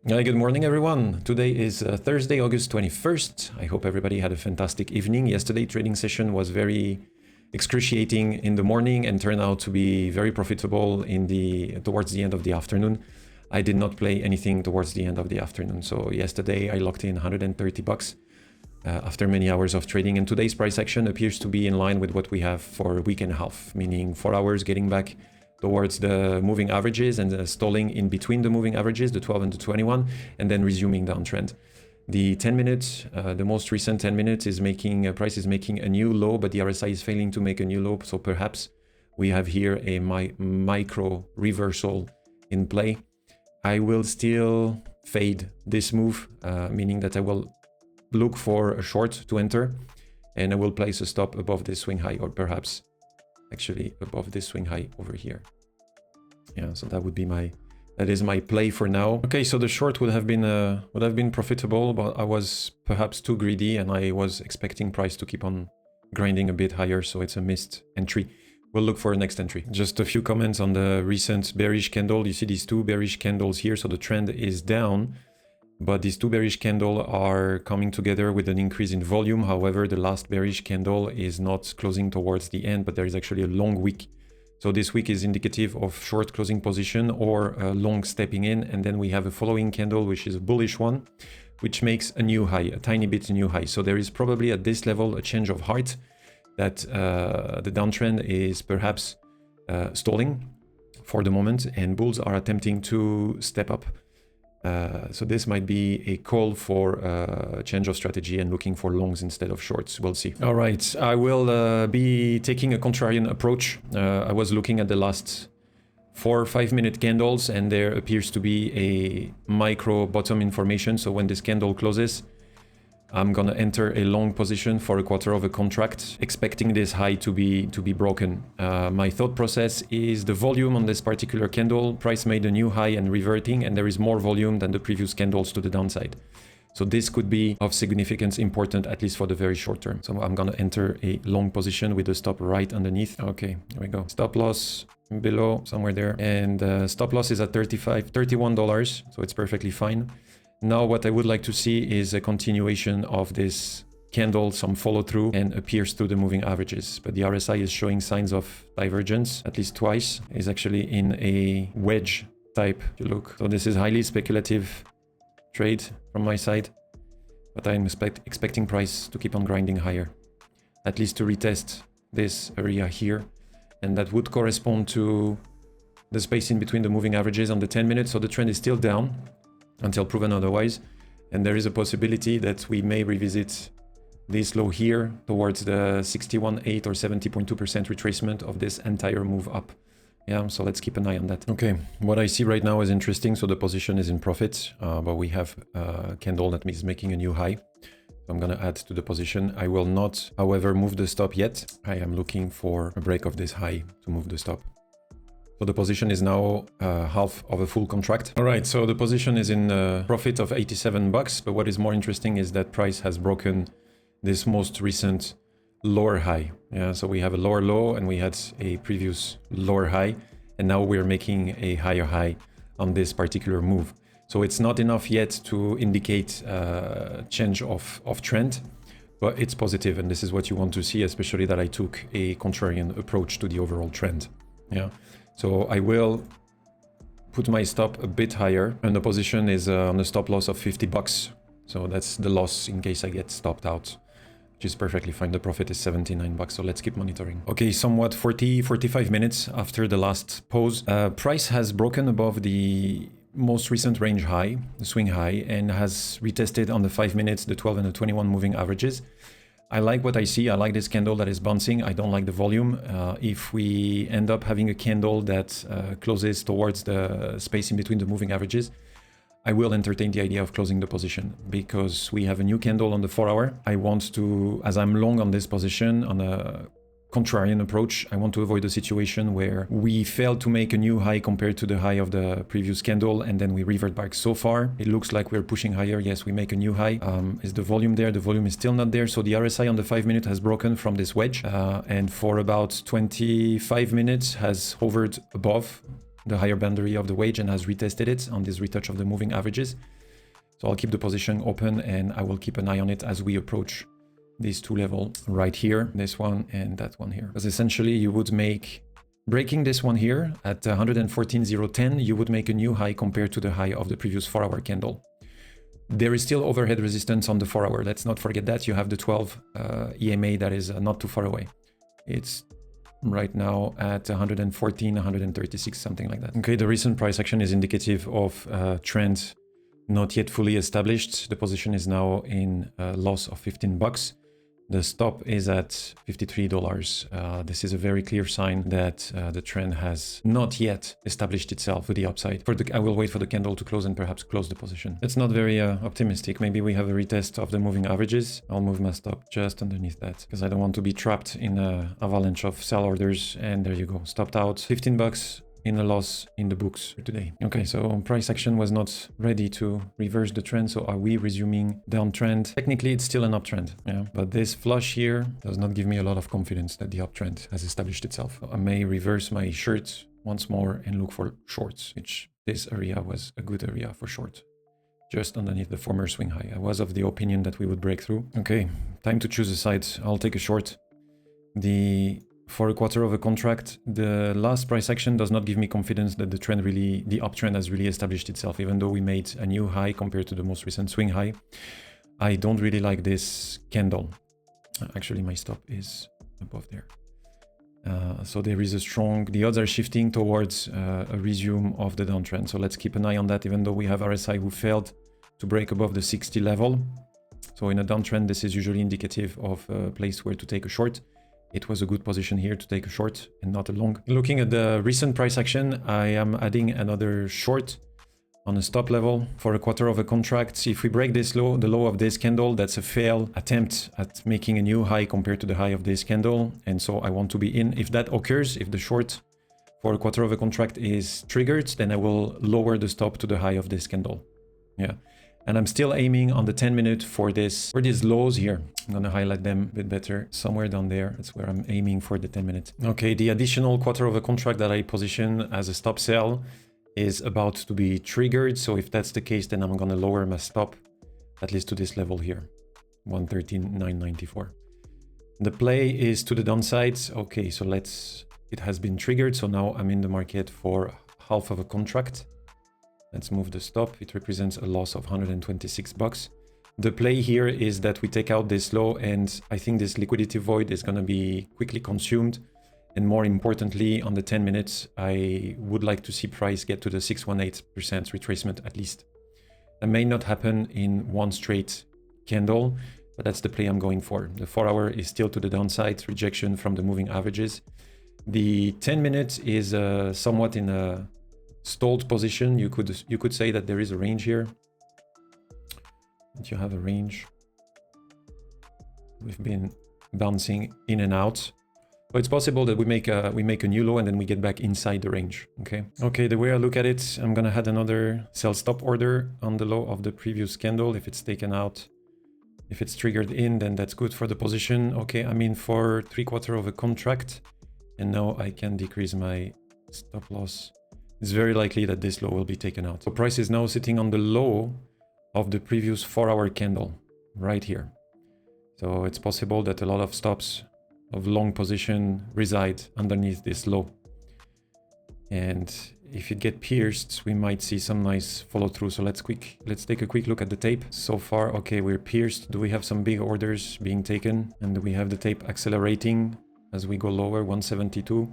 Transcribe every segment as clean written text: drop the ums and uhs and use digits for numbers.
Hi, good morning, everyone. Today is Thursday, August 21st. I hope everybody had a fantastic evening. Yesterday, trading session was very excruciating in the morning and turned out to be very profitable towards the end of the afternoon. I did not play anything towards the end of the afternoon. So yesterday I locked in 130 bucks after many hours of trading. And today's price action appears to be in line with what we have for a week and a half, meaning 4 hours getting back towards the moving averages and stalling in between the moving averages, the 12 and the 21, and then resuming downtrend. The 10 minutes, the most recent 10 minutes price is making a new low, but the RSI is failing to make a new low. So perhaps we have here a micro reversal in play. I will still fade this move, meaning that I will look for a short to enter, and I will place a stop above this swing high, or perhaps actually above this swing high over here. Yeah, so that is my play for now. Okay, so the short would have been profitable, but I was perhaps too greedy and I was expecting price to keep on grinding a bit higher, so it's a missed entry. We'll look for a next entry. Just a few comments on the recent bearish candle. You see these two bearish candles here, so the trend is down, but these two bearish candles are coming together with an increase in volume. However, the last bearish candle is not closing towards the end, but there is actually a long wick. So this wick is indicative of short closing position or long stepping in. And then we have a following candle, which is a bullish one, which makes a new high, a tiny bit new high. So there is probably at this level a change of heart that the downtrend is perhaps stalling for the moment, and bulls are attempting to step up. So this might be a call for a change of strategy and looking for longs instead of shorts. We'll see. All right, I will be taking a contrarian approach. I was looking at the last 4 or 5 minute candles, and there appears to be a micro bottom information. So when this candle closes, I'm gonna enter a long position for a quarter of a contract, expecting this high to be broken. My thought process is the volume on this particular candle, price made a new high and reverting, and there is more volume than the previous candles to the downside. So this could be of significance, important, at least for the very short term. So I'm gonna enter a long position with a stop right underneath. Okay, here we go. Stop loss below, somewhere there. And stop loss is at $31, so it's perfectly fine. Now what I would like to see is a continuation of this candle, some follow through, and appears to the moving averages. But the RSI is showing signs of divergence, at least twice. Is actually in a wedge type, if you look. So this is highly speculative trade from my side, but I'm expecting price to keep on grinding higher, at least to retest this area here. And that would correspond to the space in between the moving averages on the 10 minutes. So the trend is still down until proven otherwise, and there is a possibility that we may revisit this low here towards the 61.8 or 70.2% retracement of this entire move up. Yeah, so let's keep an eye on that. Okay, what I see right now is interesting. So the position is in profit, but we have a candle that is making a new high. So I'm gonna add to the position. I will not, however, move the stop yet. I am looking for a break of this high to move the stop. So the position is now half of a full contract. All right, so the position is in profit of 87 bucks. But what is more interesting is that price has broken this most recent lower high. Yeah, so we have a lower low and we had a previous lower high, and now we're making a higher high on this particular move. So it's not enough yet to indicate change of trend, but it's positive, and this is what you want to see, especially that I took a contrarian approach to the overall trend. Yeah. So I will put my stop a bit higher, and the position is on a stop loss of 50 bucks. So that's the loss in case I get stopped out, which is perfectly fine. The profit is 79 bucks. So let's keep monitoring. Okay, somewhat 45 minutes after the last pause, price has broken above the most recent range high, the swing high, and has retested on the 5 minutes, the 12 and the 21 moving averages. I like what I see. I like this candle that is bouncing. I don't like the volume. If we end up having a candle that closes towards the space in between the moving averages, I will entertain the idea of closing the position, because we have a new candle on the 4 hour. I want to, as I'm long on this position on a contrarian approach, I want to avoid a situation where we fail to make a new high compared to the high of the previous candle, and then we revert back. So far, it looks like we're pushing higher. Yes, we make a new high. Is the volume there? The volume is still not there. So the RSI on the 5 minute has broken from this wedge, and for about 25 minutes has hovered above the higher boundary of the wedge and has retested it on this retouch of the moving averages. So I'll keep the position open and I will keep an eye on it as we approach these two levels right here, this one and that one here. Because essentially you would make, breaking this one here at 114.010, you would make a new high compared to the high of the previous 4-hour candle. There is still overhead resistance on the 4-hour. Let's not forget that. You have the 12 EMA that is not too far away. It's right now at 114, 136, something like that. Okay, the recent price action is indicative of a trend not yet fully established. The position is now in a loss of 15 bucks. The stop is at $53. This is a very clear sign that the trend has not yet established itself with the upside. I will wait for the candle to close and perhaps close the position. It's not very optimistic. Maybe we have a retest of the moving averages. I'll move my stop just underneath that because I don't want to be trapped in an avalanche of sell orders. And there you go. Stopped out 15 bucks. In a loss in the books for today. Okay, so price action was not ready to reverse the trend. So are we resuming downtrend? Technically, it's still an uptrend. Yeah, but this flush here does not give me a lot of confidence that the uptrend has established itself. I may reverse my shirt once more and look for shorts, which this area was a good area for short. Just underneath the former swing high. I was of the opinion that we would break through. Okay, time to choose a side. I'll take a short. For a quarter of a contract, the last price action does not give me confidence that the uptrend has really established itself, even though we made a new high compared to the most recent swing high. I don't really like this candle. Actually, my stop is above there. So there is the odds are shifting towards a resume of the downtrend. So let's keep an eye on that, even though we have RSI who failed to break above the 60 level. So in a downtrend, this is usually indicative of a place where to take a short. It was a good position here to take a short and not a long. Looking at the recent price action, I am adding another short on a stop level for a quarter of a contract. If we break this low, the low of this candle, that's a failed attempt at making a new high compared to the high of this candle. And so I want to be in. If that occurs, if the short for a quarter of a contract is triggered, then I will lower the stop to the high of this candle. Yeah. And I'm still aiming on the 10-minute for these lows here. I'm gonna highlight them a bit better. Somewhere down there, that's where I'm aiming for the 10-minute. Okay, the additional quarter of a contract that I position as a stop sell is about to be triggered. So if that's the case, then I'm gonna lower my stop at least to this level here, 113.994. The play is to the downside. Okay, so it has been triggered. So now I'm in the market for half of a contract. Let's move the stop. It represents a loss of 126 bucks. The play here is that we take out this low, and I think this liquidity void is going to be quickly consumed. And more importantly, on the 10 minutes, I would like to see price get to the 618% retracement at least. That may not happen in one straight candle, but that's the play I'm going for. The 4-hour is still to the downside, rejection from the moving averages. The 10 minutes is somewhat in a stalled position. You could say that there is a range here. That you have a range. We've been bouncing in and out. But it's possible that we make a new low and then we get back inside the range. Okay, the way I look at it, I'm gonna add another sell stop order on the low of the previous candle. If it's taken out, if it's triggered in, then that's good for the position. Okay, I'm in for 3/4 of a contract, and now I can decrease my stop loss. It's very likely that this low will be taken out. So price is now sitting on the low of the previous 4-hour candle right here. So it's possible that a lot of stops of long position reside underneath this low. And if it gets pierced, we might see some nice follow through. So let's take a quick look at the tape. So far, okay, we're pierced. Do we have some big orders being taken? And do we have the tape accelerating as we go lower? 172,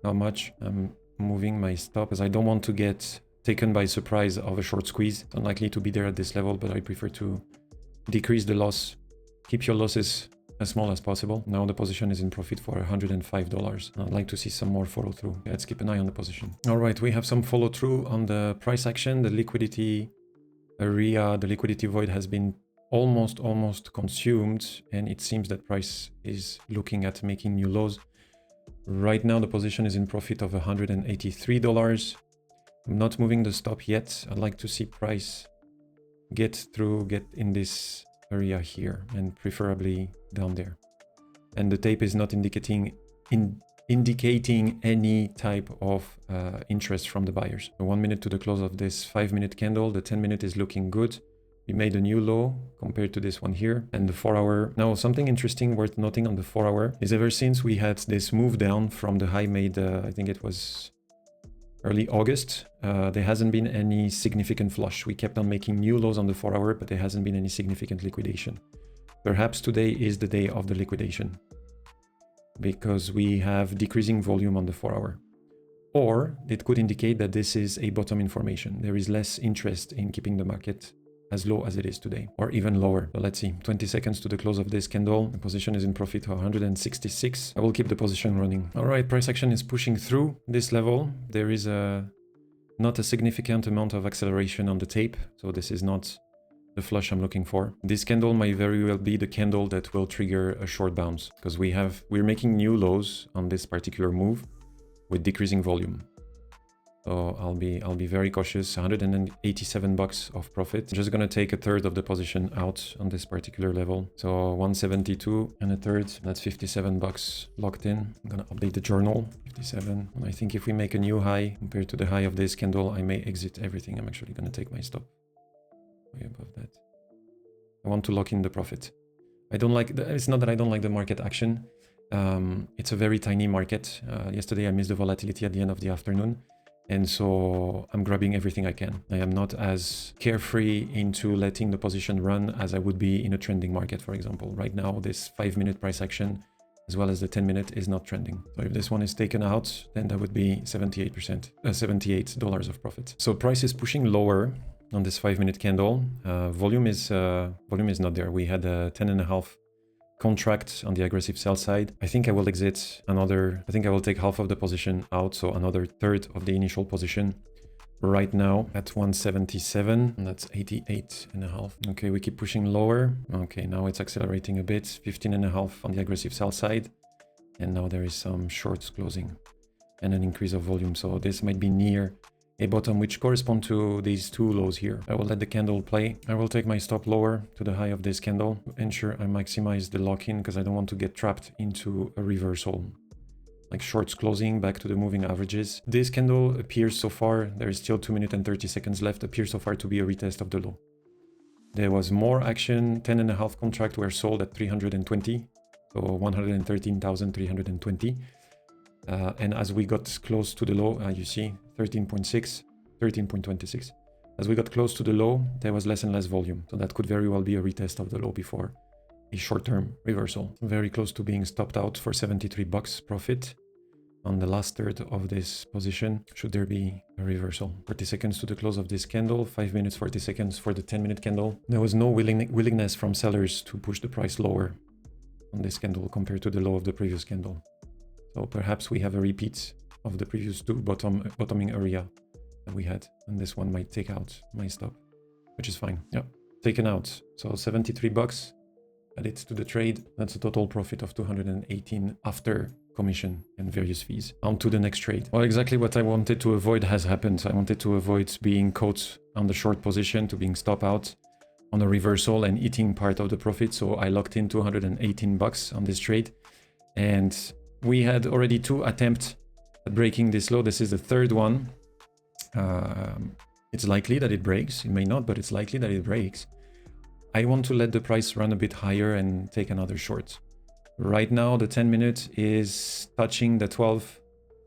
not much. I'm moving my stop as I don't want to get taken by surprise of a short squeeze. It's unlikely to be there at this level, but I prefer to decrease the loss. Keep your losses as small as possible. Now the position is in profit for $105. I'd like to see some more follow through. Yeah, let's keep an eye on the position. All right, we have some follow through on the price action. The liquidity area, the liquidity void has been almost consumed, and it seems that price is looking at making new lows. Right now, the position is in profit of $183. I'm not moving the stop yet. I'd like to see price get in this area here, and preferably down there. And the tape is not indicating any type of interest from the buyers. So 1 minute to the close of this 5-minute candle. The 10-minute is looking good. We made a new low compared to this one here. And the 4-hour, now something interesting worth noting on the 4-hour is ever since we had this move down from the high made, I think it was early August, there hasn't been any significant flush. We kept on making new lows on the 4-hour, but there hasn't been any significant liquidation. Perhaps today is the day of the liquidation because we have decreasing volume on the 4-hour. Or it could indicate that this is a bottom information. There is less interest in keeping the market as low as it is today, or even lower. So let's see, 20 seconds to the close of this candle. The position is in profit of 166. I will keep the position running. All right, price action is pushing through this level. There is not a significant amount of acceleration on the tape. So this is not the flush I'm looking for. This candle might very well be the candle that will trigger a short bounce because we're making new lows on this particular move with decreasing volume. So I'll be very cautious. 187 bucks of profit. I'm just gonna take a third of the position out on this particular level. So 172 and a third, that's 57 bucks locked in. I'm gonna update the journal, 57. And I think if we make a new high compared to the high of this candle, I may exit everything. I'm actually gonna take my stop way above that. I want to lock in the profit. I don't like, it's not that I don't like the market action. It's a very tiny market. Yesterday I missed the volatility at the end of the afternoon. And so I'm grabbing everything I can. I am not as carefree into letting the position run as I would be in a trending market, for example. Right now, this 5-minute price action, as well as the 10-minute, is not trending. So if this one is taken out, then that would be $78 of profit. So price is pushing lower on this 5-minute candle. Volume is not there. We had a 10.5 contract on the aggressive sell side. I think I will exit another, I think I will take half of the position out, so another third of the initial position right now at 177, and that's 88.5. Okay, we keep pushing lower. Okay, now it's accelerating a bit, 15.5 on the aggressive sell side, and now there is some shorts closing and an increase of volume, so this might be near a bottom which correspond to these two lows here. I will let the candle play. I will take my stop lower to the high of this candle to ensure I maximize the lock-in because I don't want to get trapped into a reversal. Like shorts closing back to the moving averages. This candle appears so far, there is still 2 minutes and 30 seconds left, appears so far to be a retest of the low. There was more action, 10.5 contract were sold at 320, so 113,320. And as we got close to the low, you see 13.6, 13.26. As we got close to the low, there was less and less volume. So that could very well be a retest of the low before a short-term reversal. Very close to being stopped out for 73 bucks profit on the last third of this position, should there be a reversal. 40 seconds to the close of this candle, 5 minutes, 40 seconds for the 10-minute candle. There was no willingness from sellers to push the price lower on this candle compared to the low of the previous candle. So perhaps we have a repeat of the previous two bottoming area that we had, and this one might take out my stop, which is fine. Yeah, taken out. So 73 bucks, add it to the trade. That's a total profit of 218 after commission and various fees. On to the next trade. Well, exactly what I wanted to avoid has happened. I wanted to avoid being caught on the short position, to being stopped out on a reversal and eating part of the profit. So I locked in 218 bucks on this trade, and we had already 2 attempts at breaking this low. This is the third one. It's likely that it breaks. It may not, but it's likely that it breaks. I want to let the price run a bit higher and take another short. Right now, the 10-minute is touching the 12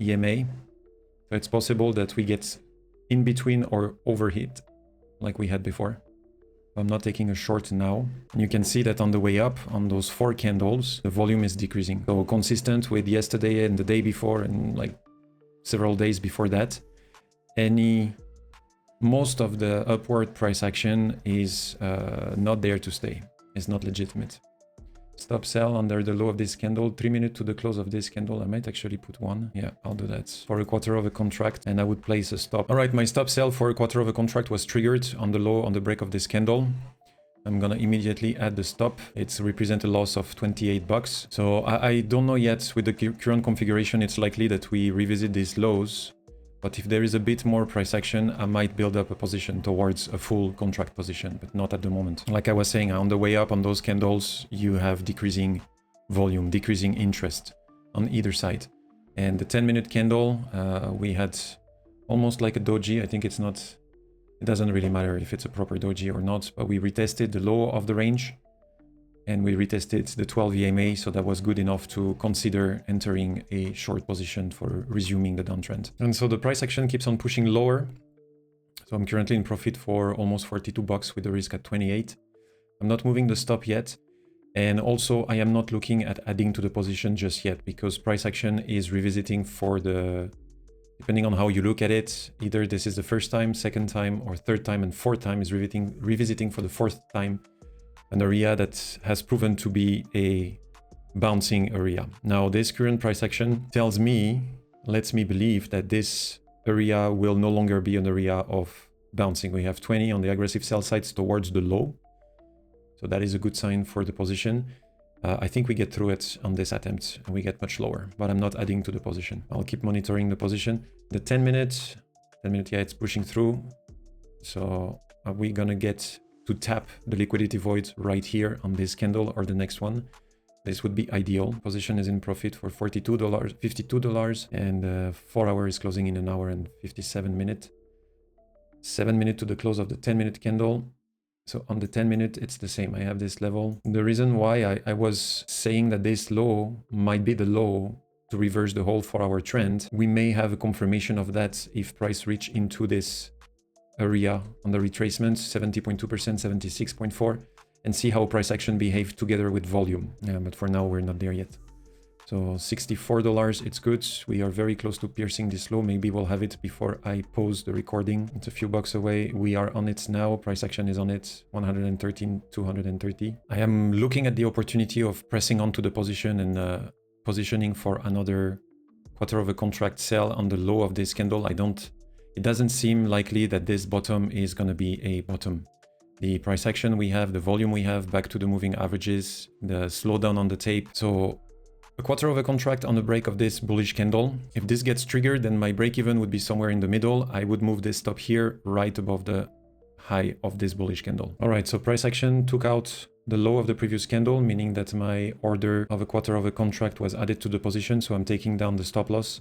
EMA. So it's possible that we get in between or overhit like we had before. I'm not taking a short now. And you can see that on the way up, on those 4 candles, the volume is decreasing. So consistent with yesterday and the day before and like several days before that, most of the upward price action is not there to stay. It's not legitimate. Stop sell under the low of this candle, 3 minutes to the close of this candle. I might actually put one. Yeah, I'll do that for a quarter of a contract, and I would place a stop. All right, my stop sell for a quarter of a contract was triggered on the low on the break of this candle. I'm gonna immediately add the stop. It's represent a loss of 28 bucks. So I don't know yet with the current configuration. It's likely that we revisit these lows. But if there is a bit more price action, I might build up a position towards a full contract position, but not at the moment. Like I was saying, on the way up on those candles, you have decreasing volume, decreasing interest on either side. And the 10-minute candle, we had almost like a doji. I think it's not It doesn't really matter if it's a proper doji or not, but we retested the low of the range and we retested the 12 EMA, so that was good enough to consider entering a short position for resuming the downtrend. And so the price action keeps on pushing lower. So I'm currently in profit for almost 42 bucks with the risk at 28. I'm not moving the stop yet. And also I am not looking at adding to the position just yet because price action is revisiting for the, depending on how you look at it, either this is the first time, second time, or third time, and fourth time is revisiting for the fourth time an area that has proven to be a bouncing area. Now this current price action tells me, lets me believe that this area will no longer be an area of bouncing. We have 20 on the aggressive sell sides towards the low. So that is a good sign for the position. I think we get through it on this attempt and we get much lower, but I'm not adding to the position. I'll keep monitoring the position. The 10 minute, yeah, it's pushing through. So are we gonna get to tap the liquidity void right here on this candle or the next one? This would be ideal. Position is in profit for $42, $52, and 4 hour is closing in 1 hour and 57 minutes. 7 minutes to the close of the 10-minute candle. So on the 10-minute, it's the same. I have this level. The reason why I was saying that this low might be the low to reverse the whole 4-hour trend, we may have a confirmation of that if price reach into this area on the retracement, 70.2%, 76.4%, and see how price action behaves together with volume. Yeah, but for now, we're not there yet. So $64, it's good. We are very close to piercing this low. Maybe we'll have it before I pause the recording. It's a few bucks away. We are on it now. Price action is on it. 113, 230. I am looking at the opportunity of pressing onto the position and positioning for another quarter of a contract sell on the low of this candle. It doesn't seem likely that this bottom is going to be a bottom. The price action we have, the volume we have, back to the moving averages, the slowdown on the tape. So a quarter of a contract on the break of this bullish candle. If this gets triggered, then my break even would be somewhere in the middle. I would move this stop here right above the high of this bullish candle. All right, so price action took out the low of the previous candle, meaning that my order of a quarter of a contract was added to the position. So I'm taking down the stop loss.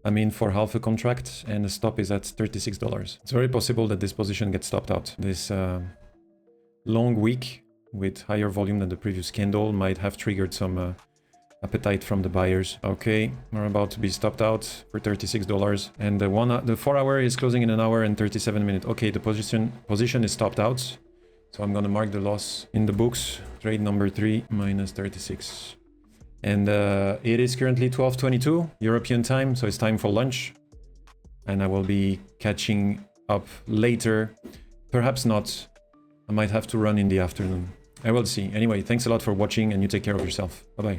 I'm in for half a contract and the stop is at $36. It's very possible that this position gets stopped out. This long wick with higher volume than the previous candle might have triggered some appetite from the buyers. Okay, we're about to be stopped out for $36, and the 4 hour is closing in 1 hour and 37 minutes. Okay, the position is stopped out, so I'm gonna mark the loss in the books. Trade number 3 minus 36, and it is currently 12:22 European time, so it's time for lunch, and I will be catching up later. Perhaps not. I might have to run in the afternoon. I will see. Anyway, thanks a lot for watching, and you take care of yourself. Bye bye.